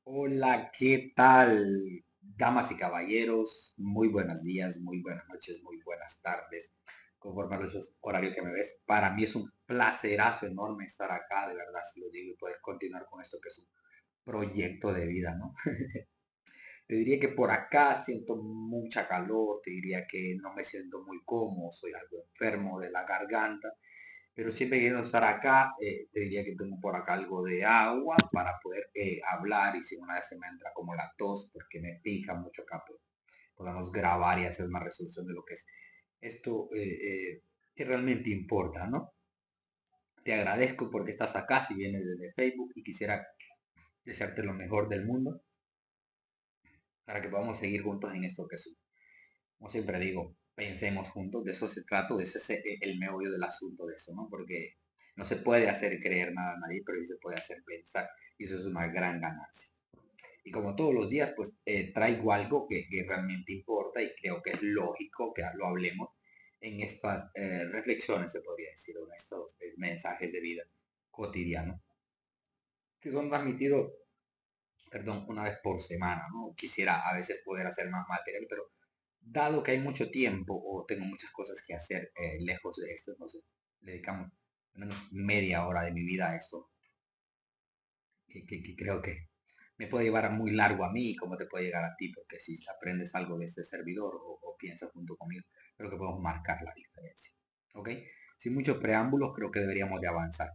Hola, ¿qué tal? Damas y caballeros, muy buenos días, muy buenas noches, muy buenas tardes, conforme a los horarios que me ves. Para mí es un placerazo enorme estar acá, de verdad, se lo digo, y poder continuar con esto que es un proyecto de vida, ¿no? Te diría que por acá siento mucha calor, te diría que no me siento muy cómodo, soy algo enfermo de la garganta, pero siempre quiero estar acá, te diría que tengo por acá algo de agua para poder hablar y si una vez se me entra como la tos porque me pica mucho acá, pues podamos grabar y hacer una resolución de lo que es esto que realmente importa, ¿no? Te agradezco porque estás acá, si vienes desde Facebook y quisiera desearte lo mejor del mundo para que podamos seguir juntos en esto que es, como siempre digo, pensemos juntos, de eso se trata, de ese es el meollo del asunto de eso, ¿no? Porque no se puede hacer creer nada a nadie, pero sí se puede hacer pensar, y eso es una gran ganancia. Y como todos los días, pues traigo algo que realmente importa y creo que es lógico que lo hablemos en estas reflexiones, se podría decir, o en estos mensajes de vida cotidianos, que son transmitidos, perdón, una vez por semana, ¿no? Quisiera a veces poder hacer más material, pero dado que hay mucho tiempo o tengo muchas cosas que hacer lejos de esto, entonces le dedicamos al menos media hora de mi vida a esto, que creo que me puede llevar muy largo a mí, como te puede llegar a ti, porque si aprendes algo de este servidor o piensas junto conmigo, creo que podemos marcar la diferencia. ¿Ok? Sin muchos preámbulos, creo que deberíamos de avanzar.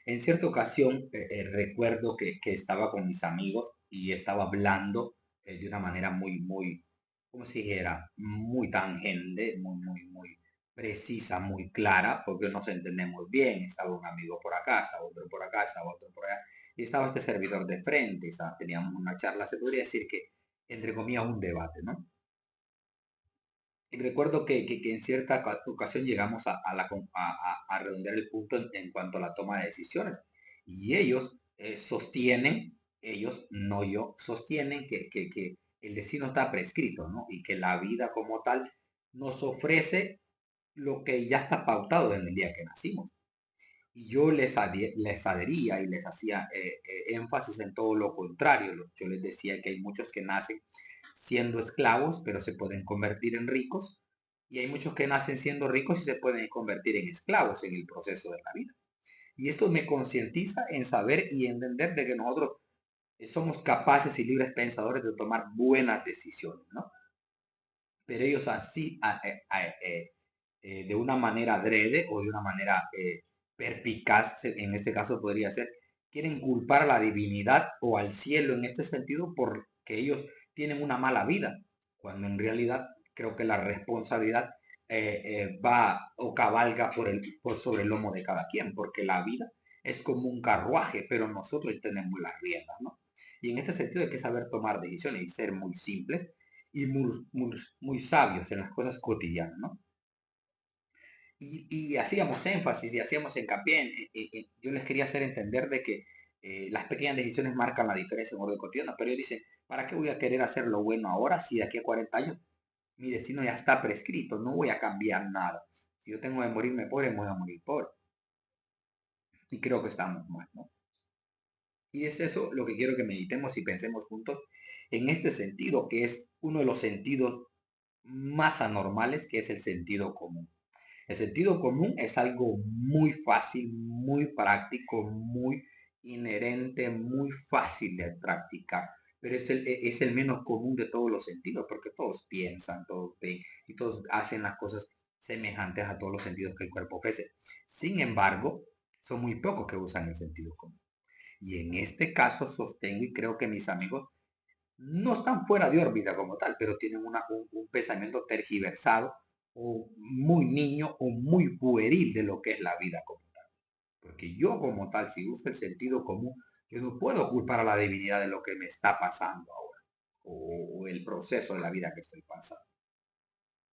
En cierta ocasión, recuerdo que estaba con mis amigos y estaba hablando de una manera muy, ¿cómo se dijera? Muy tangente, muy precisa, muy clara, porque nos entendemos bien. Estaba un amigo por acá, estaba otro por acá, estaba otro por allá, y estaba este servidor de frente, teníamos una charla, se podría decir que, entre comillas, un debate, ¿no? Y recuerdo que en cierta ocasión llegamos a redondear el punto en cuanto a la toma de decisiones. Y ellos sostienen, ellos, no yo, sostienen que el destino está prescrito, ¿no? Y que la vida como tal nos ofrece lo que ya está pautado en el día que nacimos. Y yo les adhería y les hacía énfasis en todo lo contrario. Yo les decía que hay muchos que nacen siendo esclavos, pero se pueden convertir en ricos. Y hay muchos que nacen siendo ricos y se pueden convertir en esclavos en el proceso de la vida. Y esto me concientiza en saber y entender de que nosotros somos capaces y libres pensadores de tomar buenas decisiones, ¿no? Pero ellos así, de una manera adrede o de una manera perpicaz, en este caso podría ser, quieren culpar a la divinidad o al cielo en este sentido porque ellos tienen una mala vida, cuando en realidad creo que la responsabilidad va o cabalga por sobre el lomo de cada quien, porque la vida es como un carruaje, pero nosotros tenemos las riendas, ¿no? Y en este sentido hay que saber tomar decisiones y ser muy simples y muy sabios en las cosas cotidianas, ¿no? Y hacíamos énfasis y hacíamos hincapié yo les quería hacer entender de que las pequeñas decisiones marcan la diferencia en orden cotidiano, pero ellos dicen, ¿para qué voy a querer hacer lo bueno ahora si de aquí a 40 años mi destino ya está prescrito? No voy a cambiar nada. Si yo tengo que morirme pobre, me voy a morir pobre. Y creo que estamos mal, ¿no? Y es eso lo que quiero que meditemos y pensemos juntos en este sentido, que es uno de los sentidos más anormales, que es el sentido común. El sentido común es algo muy fácil, muy práctico, muy inherente, muy fácil de practicar, pero es el menos común de todos los sentidos, porque todos piensan, todos ven y todos hacen las cosas semejantes a todos los sentidos que el cuerpo ofrece. Sin embargo, son muy pocos que usan el sentido común. Y en este caso sostengo y creo que mis amigos no están fuera de órbita como tal, pero tienen un pensamiento tergiversado o muy niño o muy pueril de lo que es la vida como tal. Porque yo como tal, si uso el sentido común, yo no puedo culpar a la divinidad de lo que me está pasando ahora o el proceso de la vida que estoy pasando.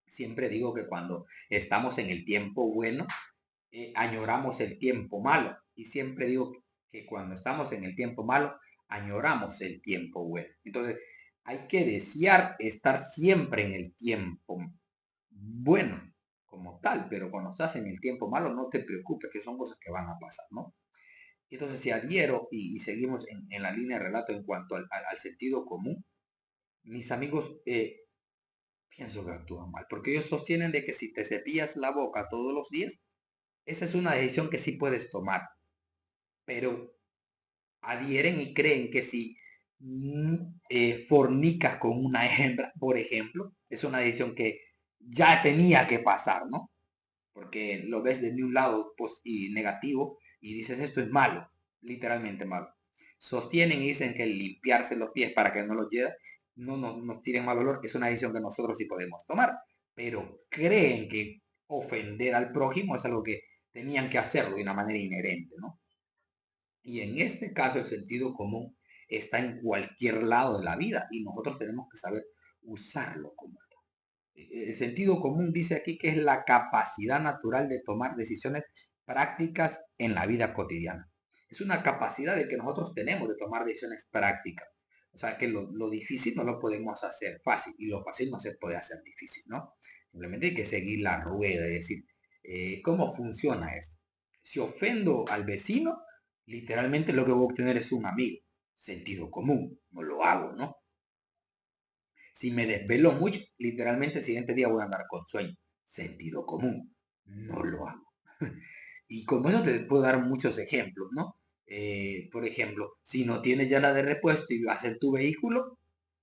Siempre digo que cuando estamos en el tiempo bueno, añoramos el tiempo malo. Y siempre digo que cuando estamos en el tiempo malo, añoramos el tiempo bueno. Entonces, hay que desear estar siempre en el tiempo bueno como tal, pero cuando estás en el tiempo malo, no te preocupes, que son cosas que van a pasar, ¿no? Entonces, si adhiero y seguimos en la línea de relato en cuanto al sentido común, mis amigos pienso que actúan mal, porque ellos sostienen de que si te cepillas la boca todos los días, esa es una decisión que sí puedes tomar, pero adhieren y creen que si fornicas con una hembra, por ejemplo, es una decisión que ya tenía que pasar, ¿no? Porque lo ves desde un lado y negativo y dices esto es malo, literalmente malo. Sostienen y dicen que limpiarse los pies para que no los lleve, no nos tiren mal olor, es una decisión que nosotros sí podemos tomar, pero creen que ofender al prójimo es algo que tenían que hacerlo de una manera inherente, ¿no? Y en este caso el sentido común está en cualquier lado de la vida y nosotros tenemos que saber usarlo como tal. El sentido común dice aquí que es la capacidad natural de tomar decisiones prácticas en la vida cotidiana. Es una capacidad de que nosotros tenemos de tomar decisiones prácticas. O sea, que lo difícil no lo podemos hacer fácil y lo fácil no se puede hacer difícil, ¿no? Simplemente hay que seguir la rueda y decir, ¿cómo funciona esto? Si ofendo al vecino, literalmente lo que voy a obtener es un amigo. Sentido común, no lo hago, ¿no? Si me desvelo mucho, literalmente el siguiente día voy a andar con sueño. Sentido común. No lo hago. Y como eso te puedo dar muchos ejemplos, ¿no? Por ejemplo, si no tienes llanta de repuesto y vas en tu vehículo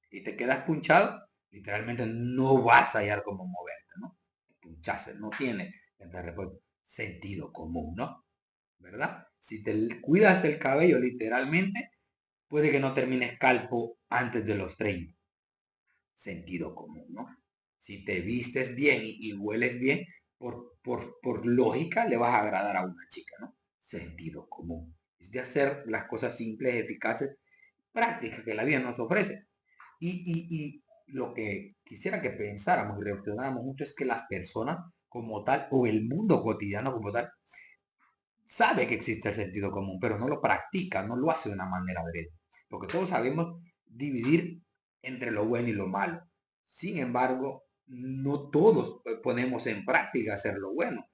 y te quedas punchado, literalmente no vas a hallar cómo moverte, ¿no? Punchaste, no tienes llanta de repuesto. Sentido común, ¿no? ¿Verdad? Si te cuidas el cabello literalmente, puede que no termines calvo antes de los 30. Sentido común, ¿no? Si te vistes bien y hueles bien, por lógica le vas a agradar a una chica, ¿no? Sentido común. Es de hacer las cosas simples, eficaces, prácticas que la vida nos ofrece. Y lo que quisiera que pensáramos y reflexionáramos mucho es que las personas como tal, o el mundo cotidiano como tal, sabe que existe el sentido común, pero no lo practica, no lo hace de una manera breve. Porque todos sabemos dividir entre lo bueno y lo malo. Sin embargo, no todos ponemos en práctica hacer lo bueno.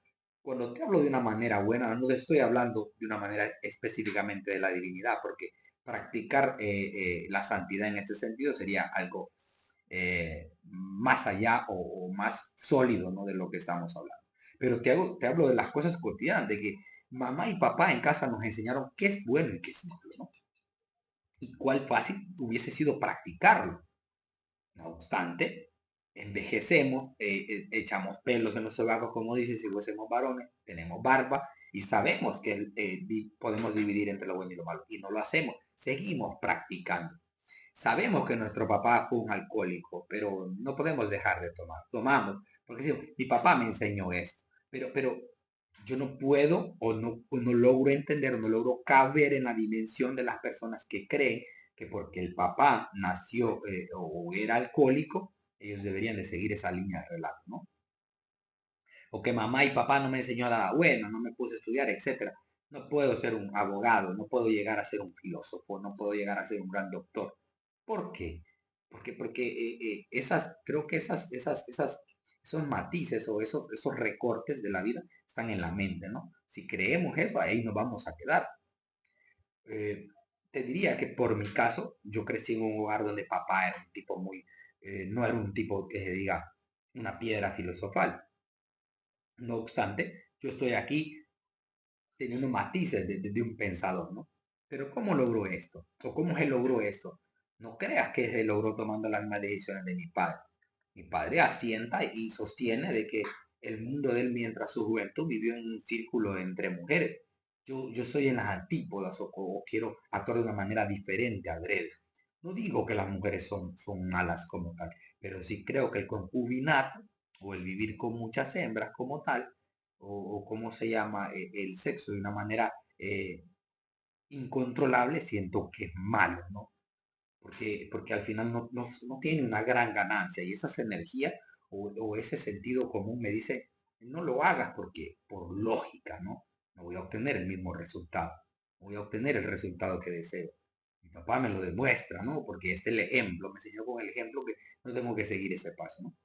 Cuando te hablo de una manera buena, no te estoy hablando de una manera específicamente de la divinidad, porque practicar la santidad en este sentido sería algo más allá o más sólido, ¿no? De lo que estamos hablando. Pero te hablo de las cosas cotidianas, de que mamá y papá en casa nos enseñaron qué es bueno y qué es malo, ¿no? Y cuál fácil hubiese sido practicarlo. No obstante, envejecemos, echamos pelos en los sobacos, como dice, si fuésemos varones, tenemos barba y sabemos que podemos dividir entre lo bueno y lo malo y no lo hacemos, seguimos practicando. Sabemos que nuestro papá fue un alcohólico, pero no podemos dejar de tomar. Tomamos, porque si mi papá me enseñó esto, pero yo no puedo o no logro entender, o no logro caber en la dimensión de las personas que creen que porque el papá nació o era alcohólico, ellos deberían de seguir esa línea de relato, ¿no? O que mamá y papá no me enseñó nada bueno, no me puse a estudiar, etcétera. No puedo ser un abogado, no puedo llegar a ser un filósofo, no puedo llegar a ser un gran doctor. ¿Por qué? Porque creo que esos matices o esos recortes de la vida están en la mente, ¿no? Si creemos eso, ahí nos vamos a quedar. Eh, Te diría que por mi caso, yo crecí en un hogar donde papá era un tipo no era un tipo que se diga una piedra filosofal. No obstante, yo estoy aquí teniendo matices de un pensador, ¿no? Pero ¿cómo logró esto? ¿O cómo se logró esto? No creas que se logró tomando las mismas decisiones de mi padre. Mi padre asienta y sostiene de que el mundo de él mientras su juventud vivió en un círculo entre mujeres. Yo soy en las antípodas o quiero actuar de una manera diferente, adrede. No digo que las mujeres son malas como tal, pero sí creo que el concubinato o el vivir con muchas hembras como tal o cómo se llama el sexo de una manera incontrolable, siento que es malo, ¿no? Porque al final no tiene una gran ganancia y esas energías o ese sentido común me dice, no lo hagas porque por lógica, ¿no? No voy a obtener el mismo resultado, no voy a obtener el resultado que deseo. Mi papá me lo demuestra, ¿no? Porque este es el ejemplo, me enseñó con el ejemplo que no tengo que seguir ese paso, ¿no?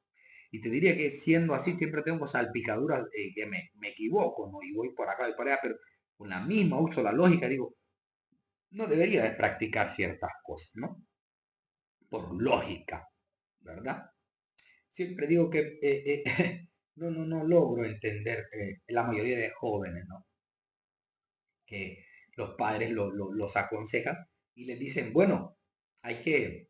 Y te diría que siendo así, siempre tengo salpicaduras que me equivoco, ¿no? Y voy por acá y por allá, pero con la misma uso la lógica, digo, no debería de practicar ciertas cosas, ¿no? Por lógica, ¿verdad? Siempre digo que no logro entender la mayoría de jóvenes, ¿no? Que los padres los aconsejan y les dicen, bueno, hay que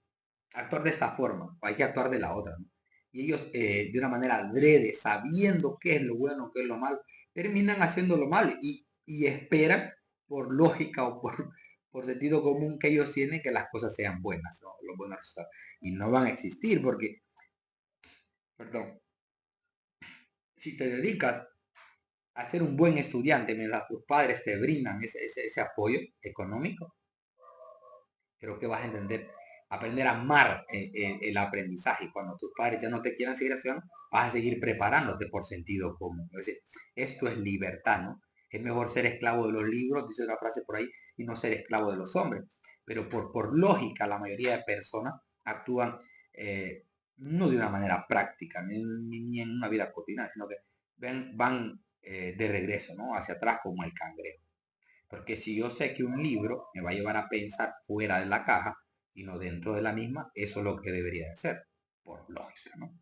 actuar de esta forma, o hay que actuar de la otra, ¿no? Y ellos, de una manera adrede, sabiendo qué es lo bueno, qué es lo malo, terminan haciendo lo malo y esperan, por lógica o por sentido común que ellos tienen, que las cosas sean buenas, ¿no? Los buenos resultados. Y no van a existir porque, perdón, si te dedicas a ser un buen estudiante mientras tus padres te brindan ese apoyo económico, creo que vas a aprender a amar el aprendizaje. Y cuando tus padres ya no te quieran seguir estudiando, vas a seguir preparándote por sentido común. Es decir, esto es libertad, ¿no? Es mejor ser esclavo de los libros, dice una frase por ahí, y no ser esclavo de los hombres. Pero por lógica, la mayoría de personas actúan no de una manera práctica, ni en una vida cotidiana, sino que van de regreso, ¿no? Hacia atrás como el cangrejo. Porque si yo sé que un libro me va a llevar a pensar fuera de la caja y no dentro de la misma, eso es lo que debería de ser, por lógica, ¿no?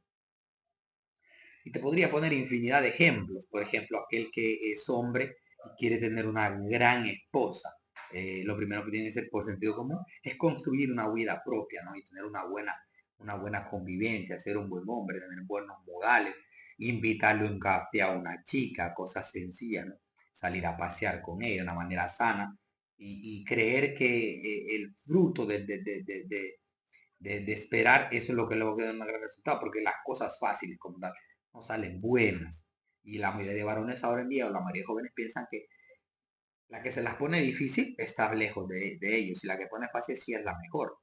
Y te podría poner infinidad de ejemplos. Por ejemplo, aquel que es hombre y quiere tener una gran esposa. Lo primero que tiene que ser por sentido común es construir una vida propia, ¿no? Y tener una buena convivencia, ser un buen hombre, tener buenos modales, invitarle un café a una chica, cosas sencillas, ¿no? Salir a pasear con ella de una manera sana y creer que el fruto de esperar, eso es lo que le va a dar un gran resultado, porque las cosas fáciles como tal no salen buenas. Y la mayoría de varones ahora en día, o la mayoría de jóvenes piensan que la que se las pone difícil está lejos de ellos, y la que pone fácil sí es la mejor.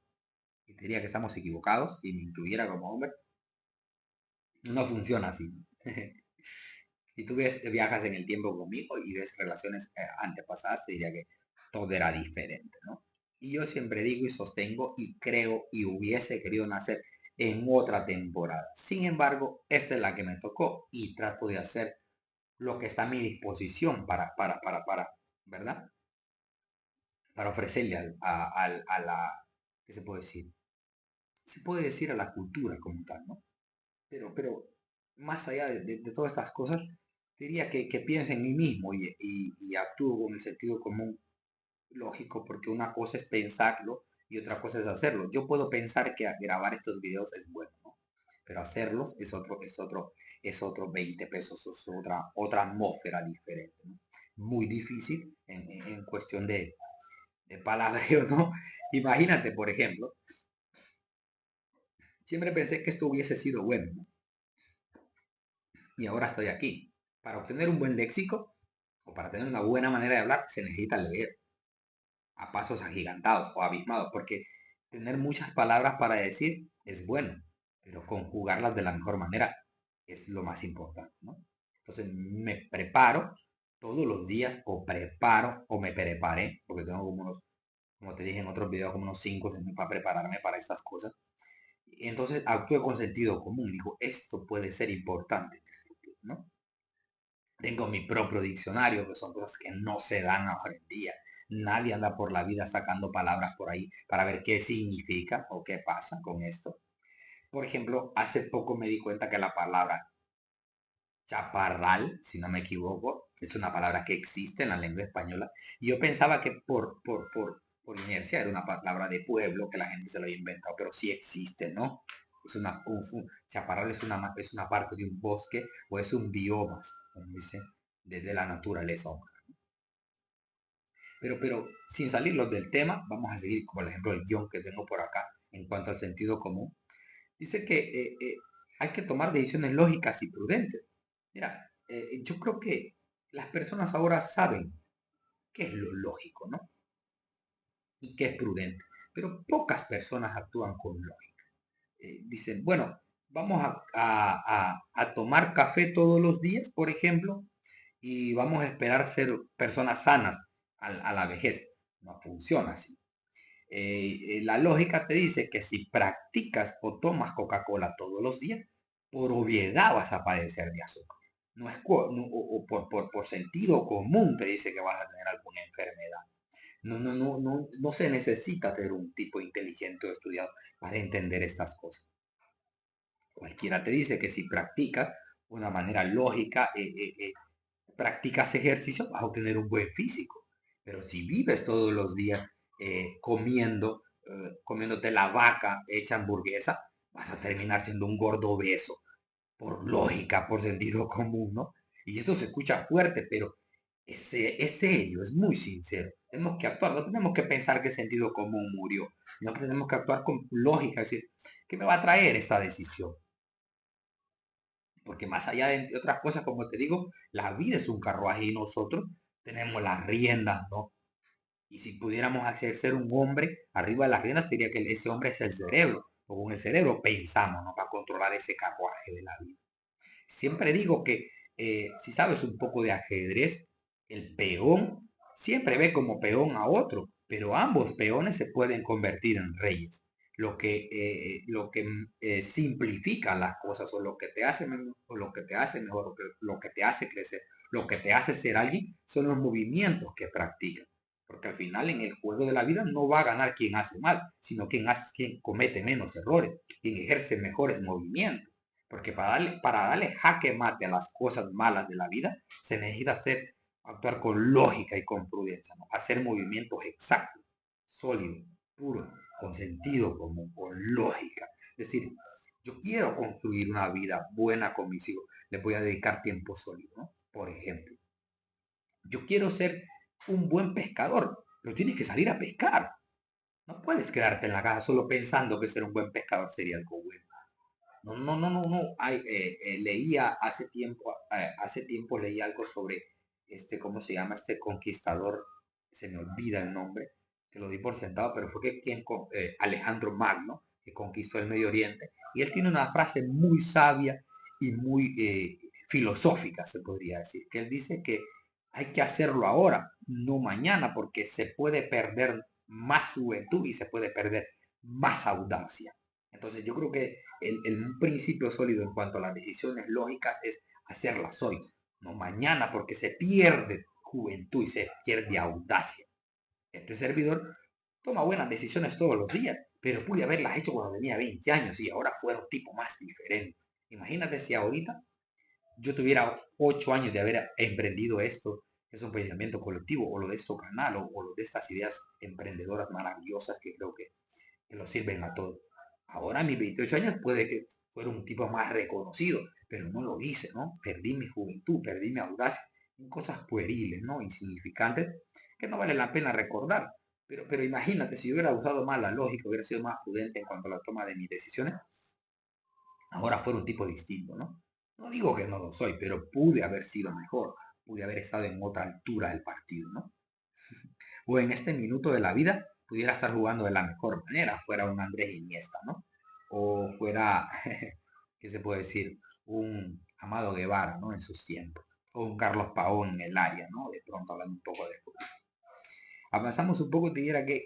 Y diría que estamos equivocados, y me incluyera como hombre, no funciona así. Si tú viajas en el tiempo conmigo y ves relaciones antepasadas, te diría que todo era diferente, ¿no? Y yo siempre digo y sostengo y creo y hubiese querido nacer en otra temporada. Sin embargo, esta es la que me tocó y trato de hacer lo que está a mi disposición ¿verdad? Para ofrecerle a la, ¿qué se puede decir? Se puede decir a la cultura como tal, ¿no? Pero más allá de todas estas cosas, diría que piense en mí mismo y actúo con el sentido común lógico, porque una cosa es pensarlo y otra cosa es hacerlo. Yo puedo pensar que grabar estos videos es bueno, ¿no? Pero hacerlos es otro 20 pesos, es otra atmósfera diferente, ¿no? Muy difícil en cuestión de palabreo, ¿no? Imagínate, por ejemplo, siempre pensé que esto hubiese sido bueno, ¿no? Y ahora estoy aquí. Para obtener un buen léxico o para tener una buena manera de hablar, se necesita leer a pasos agigantados o abismados, porque tener muchas palabras para decir es bueno, pero conjugarlas de la mejor manera es lo más importante, ¿no? Entonces me preparo todos los días o preparo o me preparé, porque tengo como unos, como te dije en otros videos, como unos 5 o para prepararme para estas cosas. Y entonces actúe con sentido común, digo, esto puede ser importante, ¿no? Tengo mi propio diccionario, que son cosas que no se dan hoy en día. Nadie anda por la vida sacando palabras por ahí para ver qué significa o qué pasa con esto. Por ejemplo, hace poco me di cuenta que la palabra chaparral, si no me equivoco, es una palabra que existe en la lengua española. Y yo pensaba que por inercia era una palabra de pueblo que la gente se lo había inventado, pero sí existe, ¿no? Chaparral es una parte de un bosque o es un bioma, como dice, de la naturaleza. Pero sin salirnos del tema, vamos a seguir, por ejemplo, el guión que tengo por acá en cuanto al sentido común. Dice que hay que tomar decisiones lógicas y prudentes. Mira, yo creo que las personas ahora saben qué es lo lógico, ¿no? Y qué es prudente. Pero pocas personas actúan con lógica. Dicen, bueno, vamos a tomar café todos los días, por ejemplo, y vamos a esperar ser personas sanas a la vejez. No funciona así. La lógica te dice que si practicas o tomas Coca-Cola todos los días, por obviedad vas a padecer de azúcar. No, o por sentido común te dice que vas a tener alguna enfermedad. No se necesita ser un tipo inteligente o estudiado para entender estas cosas. Cualquiera te dice que si practicas de una manera lógica, practicas ejercicio, vas a obtener un buen físico. Pero si vives todos los días comiéndote la vaca hecha hamburguesa, vas a terminar siendo un gordo obeso, por lógica, por sentido común, ¿no? Y esto se escucha fuerte, pero es serio, es muy sincero. Tenemos que actuar, no tenemos que pensar que el sentido común murió, sino que tenemos que actuar con lógica, es decir, ¿qué me va a traer esta decisión? Porque más allá de otras cosas, como te digo, la vida es un carruaje y nosotros tenemos las riendas, ¿no? Y si pudiéramos hacer ser un hombre arriba de las riendas, sería que ese hombre es el cerebro, o con el cerebro pensamos, ¿no? Para controlar ese carruaje de la vida. Siempre digo que si sabes un poco de ajedrez, el peón siempre ve como peón a otro, pero ambos peones se pueden convertir en reyes. Lo que simplifica las cosas o lo que te hace o lo que te hace mejor, lo que te hace crecer, lo que te hace ser alguien, son los movimientos que practicas. Porque al final en el juego de la vida no va a ganar quien hace más, sino quien comete menos errores, quien ejerce mejores movimientos. Porque para darle jaque mate a las cosas malas de la vida, se necesita actuar con lógica y con prudencia, ¿no? Hacer movimientos exactos, sólidos, puros, con sentido común, con lógica. Es decir, yo quiero construir una vida buena con mis hijos, les voy a dedicar tiempo sólido, ¿no? Por ejemplo, yo quiero ser un buen pescador, pero tienes que salir a pescar. No puedes quedarte en la casa solo pensando que ser un buen pescador sería algo bueno. No. Leía hace tiempo leí algo sobre ¿cómo se llama? Este conquistador, se me olvida el nombre, que lo di por sentado, pero fue Alejandro Magno, que conquistó el Medio Oriente, y él tiene una frase muy sabia y muy filosófica, se podría decir, que él dice que hay que hacerlo ahora, no mañana, porque se puede perder más juventud y se puede perder más audacia. Entonces yo creo que un principio sólido en cuanto a las decisiones lógicas es hacerlas hoy, no mañana, porque se pierde juventud y se pierde audacia. Este servidor toma buenas decisiones todos los días, pero pude haberlas hecho cuando tenía 20 años y ahora fuera un tipo más diferente. Imagínate si ahorita yo tuviera 8 años de haber emprendido esto, es un pensamiento colectivo, o lo de esto canal, o lo de estas ideas emprendedoras maravillosas que creo que lo sirven a todos. Ahora a mis 28 años puede que fuera un tipo más reconocido, pero no lo hice, ¿no? Perdí mi juventud, perdí mi audacia en cosas pueriles, ¿no? Insignificantes, que no vale la pena recordar. Pero imagínate, si yo hubiera usado más la lógica, hubiera sido más prudente en cuanto a la toma de mis decisiones, ahora fuera un tipo distinto, ¿no? No digo que no lo soy, pero pude haber sido mejor, pude haber estado en otra altura del partido, ¿no? O en este minuto de la vida pudiera estar jugando de la mejor manera, fuera un Andrés Iniesta, ¿no? O fuera, ¿qué se puede decir? Un Amado Guevara, ¿no? En sus tiempos. O un Carlos Paón en el área, ¿no? De pronto hablando un poco de fútbol. Avanzamos un poco, te diría que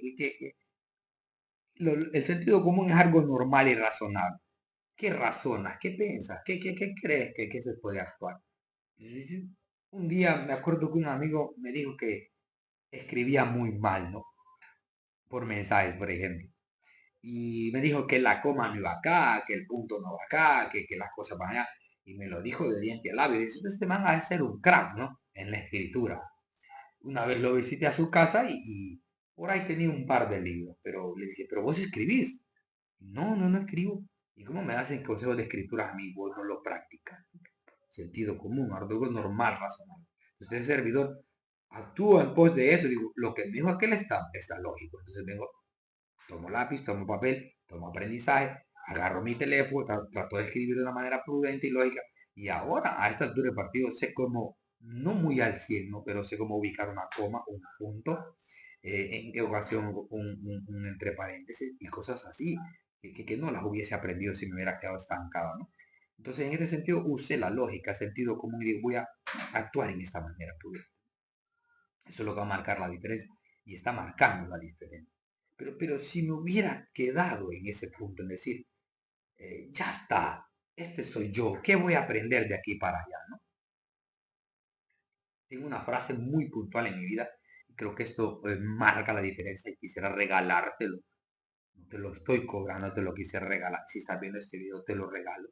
el sentido común es algo normal y razonable. ¿Qué razonas? ¿Qué piensas? ¿Qué crees que se puede actuar? Un día me acuerdo que un amigo me dijo que escribía muy mal, ¿no? Por mensajes, por ejemplo. Y me dijo que la coma no iba acá, que el punto no va acá, que las cosas van allá. Y me lo dijo de diente a labio. Y dice, este man ha de ser un crack, ¿no? En la escritura. Una vez lo visité a su casa y por ahí tenía un par de libros. Pero le dije, pero vos escribís. No escribo. ¿Y cómo me hacen consejos de escritura a mí? Vos no lo practicas. Sentido común, algo normal, razonable. Usted es servidor, actúa en pos de eso. Digo, lo que me dijo aquel está lógico. Entonces vengo, tomo lápiz, tomo papel, tomo aprendizaje, agarro mi teléfono, trato de escribir de una manera prudente y lógica. Y ahora, a esta altura del partido, sé cómo, no muy al 100, ¿no? Pero sé cómo ubicar una coma, un punto, en qué ocasión un entre paréntesis y cosas así, que no las hubiese aprendido si me hubiera quedado estancado, ¿no? Entonces, en este sentido, usé la lógica, sentido común y digo, voy a actuar en esta manera prudente. Eso es lo que va a marcar la diferencia. Y está marcando la diferencia. Pero si me hubiera quedado en ese punto, en decir, ya está, este soy yo, ¿qué voy a aprender de aquí para allá? ¿No? Tengo una frase muy puntual en mi vida creo que esto marca la diferencia y quisiera regalártelo. No te lo estoy cobrando, te lo quise regalar. Si estás viendo este video, te lo regalo.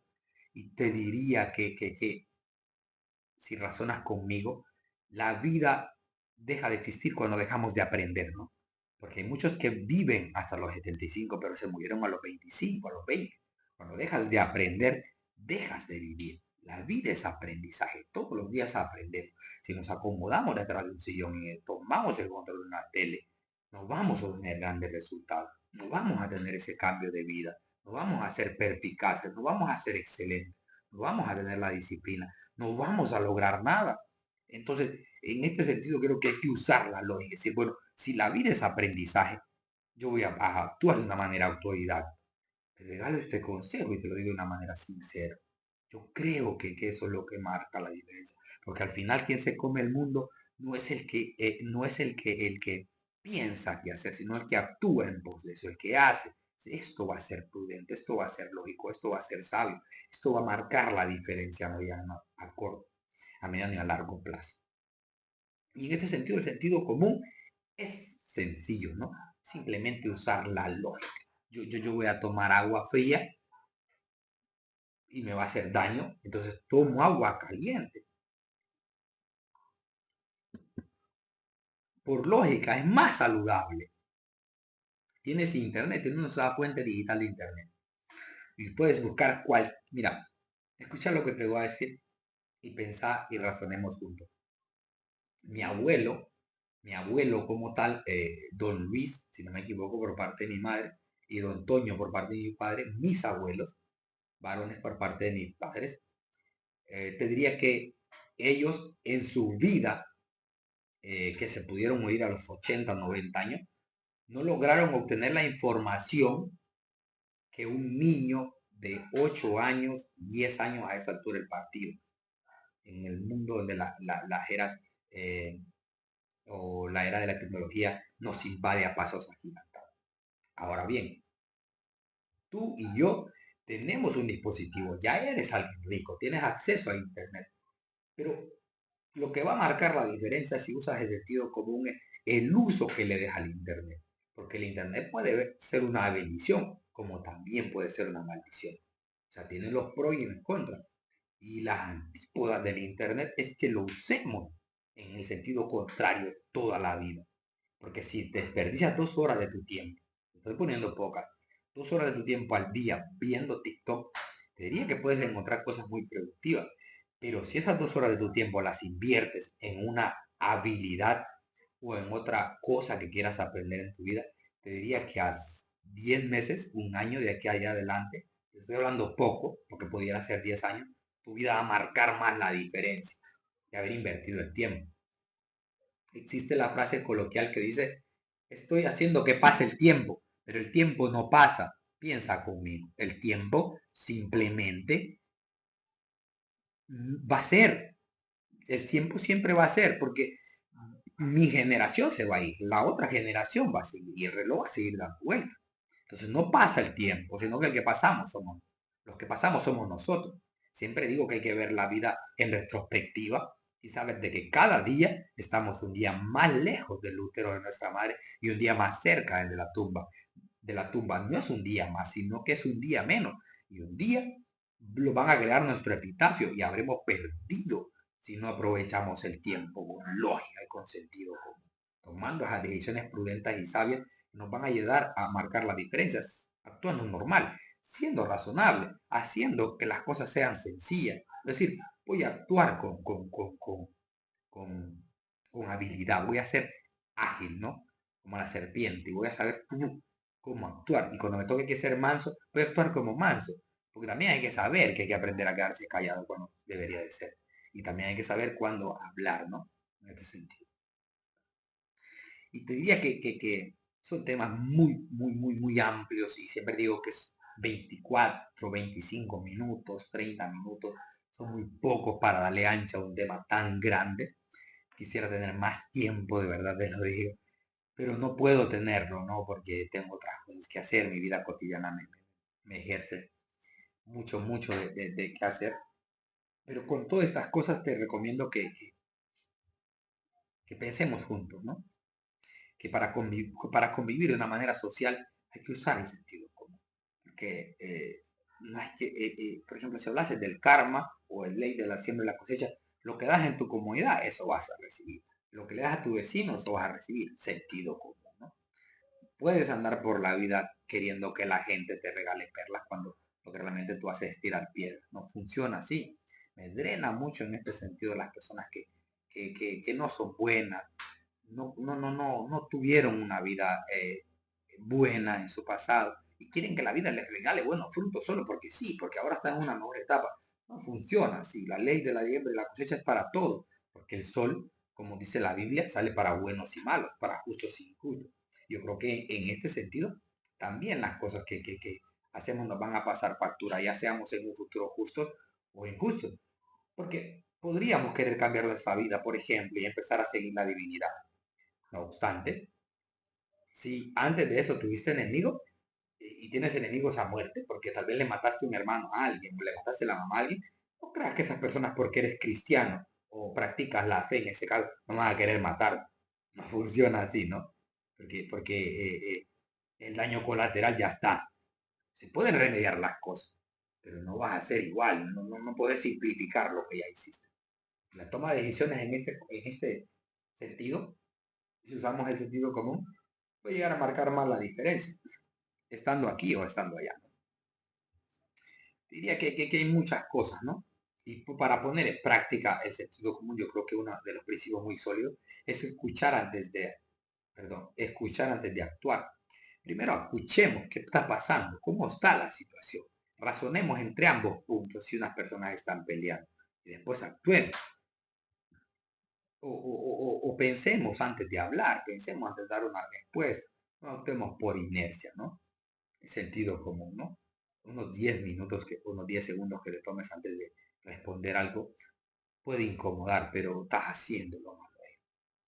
Y te diría que si razonas conmigo, la vida deja de existir cuando dejamos de aprender, ¿no? Porque hay muchos que viven hasta los 75, pero se murieron a los 25, a los 20. Cuando dejas de aprender, dejas de vivir. La vida es aprendizaje. Todos los días aprendemos. Si nos acomodamos detrás de un sillón y tomamos el control de una tele, no vamos a tener grandes resultados. No vamos a tener ese cambio de vida. No vamos a ser perspicaces. No vamos a ser excelentes. No vamos a tener la disciplina. No vamos a lograr nada. Entonces, en este sentido, creo que hay que usar la lógica. Es decir, bueno, si la vida es aprendizaje, yo voy a actuar de una manera autodidacta. Te regalo este consejo y te lo digo de una manera sincera. Yo creo que eso es lo que marca la diferencia. Porque al final quien se come el mundo no es el que piensa qué hacer, sino el que actúa en pos de eso, el que hace. Esto va a ser prudente, esto va a ser lógico, esto va a ser sabio, esto va a marcar la diferencia a mediano, a corto, a mediano y a largo plazo. Y en este sentido, el sentido común es sencillo, ¿no? Simplemente usar la lógica. Yo voy a tomar agua fría y me va a hacer daño, entonces tomo agua caliente. Por lógica, es más saludable. Tienes internet, tienes una fuente digital de internet. Y puedes buscar cuál. Mira, escucha lo que te voy a decir y pensá y razonemos juntos. Mi abuelo, mi abuelo como tal, don Luis, si no me equivoco, por parte de mi madre, y don Toño por parte de mi padre, mis abuelos, varones por parte de mis padres, te diría que ellos en su vida, que se pudieron morir a los 80 90 años, no lograron obtener la información que un niño de 8 años, 10 años a esta altura del partido, en el mundo donde las eras o la era de la tecnología nos invade a pasos agigantados. Ahora bien, tú y yo tenemos un dispositivo, ya eres alguien rico, tienes acceso a Internet, pero lo que va a marcar la diferencia si usas el sentido común es el uso que le des al Internet. Porque el Internet puede ser una bendición, como también puede ser una maldición. O sea, tiene los pros y los contras. Y las antípodas del Internet es que lo usemos en el sentido contrario toda la vida. Porque si desperdicias 2 horas de tu tiempo, estoy poniendo pocas, 2 horas de tu tiempo al día viendo TikTok, te diría que puedes encontrar cosas muy productivas. Pero si esas 2 horas de tu tiempo las inviertes en una habilidad o en otra cosa que quieras aprender en tu vida, te diría que a 10 meses, un año de aquí allá adelante, te estoy hablando poco, porque pudiera ser 10 años, tu vida va a marcar más la diferencia de haber invertido el tiempo. Existe la frase coloquial que dice, estoy haciendo que pase el tiempo, pero el tiempo no pasa. Piensa conmigo, el tiempo simplemente va a ser, el tiempo siempre va a ser, porque mi generación se va a ir, la otra generación va a seguir y el reloj va a seguir dando vueltas. Entonces no pasa el tiempo, sino que el que pasamos somos, los que pasamos somos nosotros. Siempre digo que hay que ver la vida en retrospectiva y saber de que cada día estamos un día más lejos del útero de nuestra madre y un día más cerca de la tumba. De la tumba no es un día más, sino que es un día menos. Y un día lo van a crear nuestro epitafio y habremos perdido si no aprovechamos el tiempo con lógica y con sentido común, tomando esas decisiones prudentes y sabias que nos van a ayudar a marcar las diferencias, actuando normal, siendo razonable, haciendo que las cosas sean sencillas. Es decir, voy a actuar con, con habilidad, voy a ser ágil, ¿no? Como la serpiente, y voy a saber cómo actuar. Y cuando me toque que ser manso, voy a actuar como manso. Porque también hay que saber que hay que aprender a quedarse callado cuando debería de ser. Y también hay que saber cuándo hablar, ¿no? En este sentido. Y te diría que son temas muy, muy, muy, muy amplios y siempre digo que es 24, 25 minutos, 30 minutos, son muy pocos para darle ancha a un tema tan grande. Quisiera tener más tiempo, de verdad te lo digo, pero no puedo tenerlo, ¿no? Porque tengo otras cosas que hacer, mi vida cotidiana me ejerce mucho, mucho de qué hacer. Pero con todas estas cosas te recomiendo que pensemos juntos, ¿no? que para convivir de una manera social hay que usar el sentido común. Porque no hay que, por ejemplo, si hablas del karma o el ley de la siembra y la cosecha, lo que das en tu comunidad, eso vas a recibir. Lo que le das a tu vecino, eso vas a recibir. Sentido común, ¿no? Puedes andar por la vida queriendo que la gente te regale perlas cuando lo que realmente tú haces es tirar piedras. No funciona así. Me drena mucho en este sentido las personas que no son buenas, no tuvieron una vida buena en su pasado y quieren que la vida les regale buenos frutos solo porque sí, porque ahora están en una mejor etapa. No funciona así. La ley de la siembra y la cosecha es para todo, porque el sol, como dice la Biblia, sale para buenos y malos, para justos y injustos. Yo creo que en este sentido, también las cosas que hacemos nos van a pasar factura, ya seamos en un futuro justos o injustos, porque podríamos querer cambiar nuestra vida, por ejemplo, y empezar a seguir la divinidad. No obstante, si antes de eso tuviste enemigo y tienes enemigos a muerte, porque tal vez le mataste un hermano a alguien o le mataste la mamá a alguien, no creas que esas personas porque eres cristiano o practicas la fe en ese caso, no van a querer matar. No funciona así, ¿no? Porque el daño colateral ya está. Se pueden remediar las cosas, pero no vas a ser igual, no puedes simplificar lo que ya hiciste. La toma de decisiones en este sentido, si usamos el sentido común, puede llegar a marcar más la diferencia, estando aquí o estando allá. Diría que hay muchas cosas, ¿no? Y para poner en práctica el sentido común, yo creo que uno de los principios muy sólidos es escuchar antes de actuar. Primero escuchemos qué está pasando, cómo está la situación. Razonemos entre ambos puntos si unas personas están peleando. Y después actuemos. O pensemos antes de hablar, pensemos antes de dar una respuesta. No actuemos por inercia, ¿no? El sentido común, ¿no? Unos 10 segundos que le tomes antes de responder algo puede incomodar, pero estás haciéndolo, ¿no?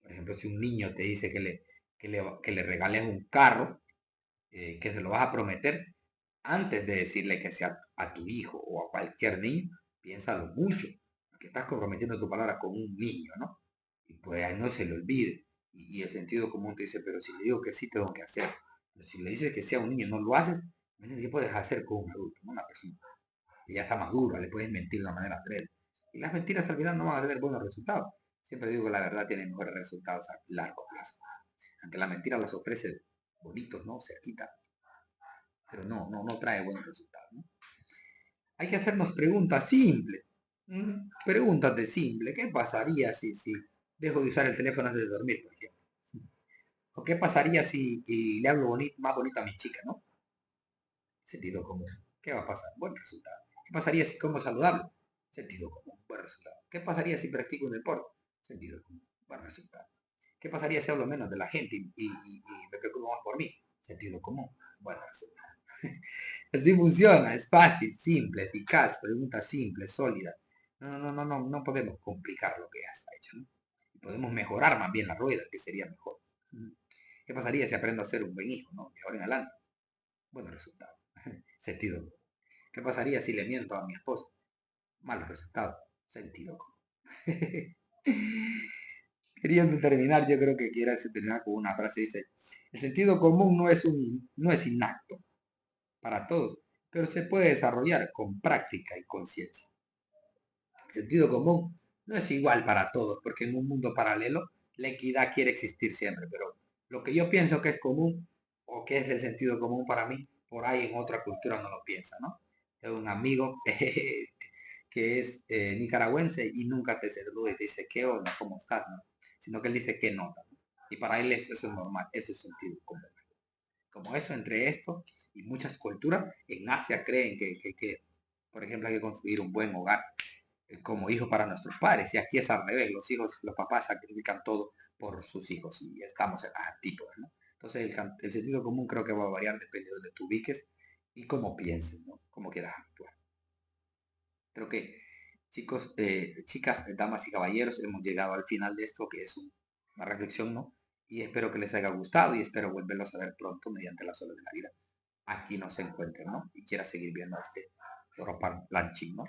Por ejemplo, si un niño te dice que le regales un carro, que se lo vas a prometer, antes de decirle que sea a tu hijo o a cualquier niño, piénsalo mucho, porque estás comprometiendo tu palabra con un niño, ¿no? Y pues a él no se le olvide. Y el sentido común te dice, pero si le digo que sí, tengo que hacer. Pero si le dices que sea un niño y no lo haces, ¿qué puedes hacer con un adulto, ¿no? Una persona que ya está madura, le puedes mentir de una manera breve. Y las mentiras al final no van a tener buenos resultados. Siempre digo que la verdad tiene mejores resultados a largo plazo. Aunque la mentira los ofrece bonitos, ¿no? Cerquita, pero no trae buenos resultados, ¿no? Hay que hacernos preguntas simples. Preguntas de simple. ¿Qué pasaría si dejo de usar el teléfono antes de dormir, por ejemplo? ¿O qué pasaría si le hablo más bonito a mi chica, ¿no? Sentido común. ¿Qué va a pasar? Buen resultado. ¿Qué pasaría si como saludable? Sentido común. Buen resultado. ¿Qué pasaría si practico un deporte? Sentido común. Buen resultado. ¿Qué pasaría si hablo menos de la gente y me preocupo más por mí? Sentido común. Buen resultado. Así funciona, es fácil, simple, eficaz, pregunta simple, sólida. No podemos complicar lo que ya está hecho, ¿no? Y podemos mejorar más bien la rueda, que sería mejor. ¿Qué pasaría si aprendo a ser un buen hijo, ¿no? De ahora en adelante. Buenos resultados. Sentido. ¿Qué pasaría si le miento a mi esposa? Malos resultados. Sentido. Queriendo terminar, yo creo que quiera terminar con una frase, dice, el sentido común no es inacto para todos, pero se puede desarrollar con práctica y conciencia. El sentido común no es igual para todos, porque en un mundo paralelo la equidad quiere existir siempre, pero lo que yo pienso que es común o que es el sentido común para mí, por ahí en otra cultura no lo piensa, ¿no? Tengo un amigo que es nicaragüense y nunca te saluda y te dice qué onda, cómo estás, ¿no? Sino que él dice qué nota, ¿no? Y para él eso es normal, eso es sentido común. Como eso, entre esto y muchas culturas, en Asia creen que, por ejemplo, hay que construir un buen hogar como hijo para nuestros padres. Y aquí es al revés, los papás sacrifican todo por sus hijos y estamos en las antípodas, ¿no? Entonces el sentido común creo que va a variar dependiendo de donde tú ubiques y cómo pienses, ¿no? Cómo quieras actuar. Creo que chicos, chicas, damas y caballeros, hemos llegado al final de esto, que es una reflexión, ¿no? Y espero que les haya gustado y espero volverlos a ver pronto mediante las olas de la vida. Aquí nos encuentren, ¿no? Y quiera seguir viendo este Europa Planchín, ¿no?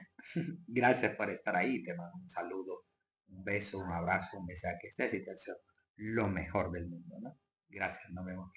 Gracias por estar ahí. Te mando un saludo, un beso, un abrazo, donde sea que estés y te deseo lo mejor del mundo, ¿no? Gracias, nos vemos.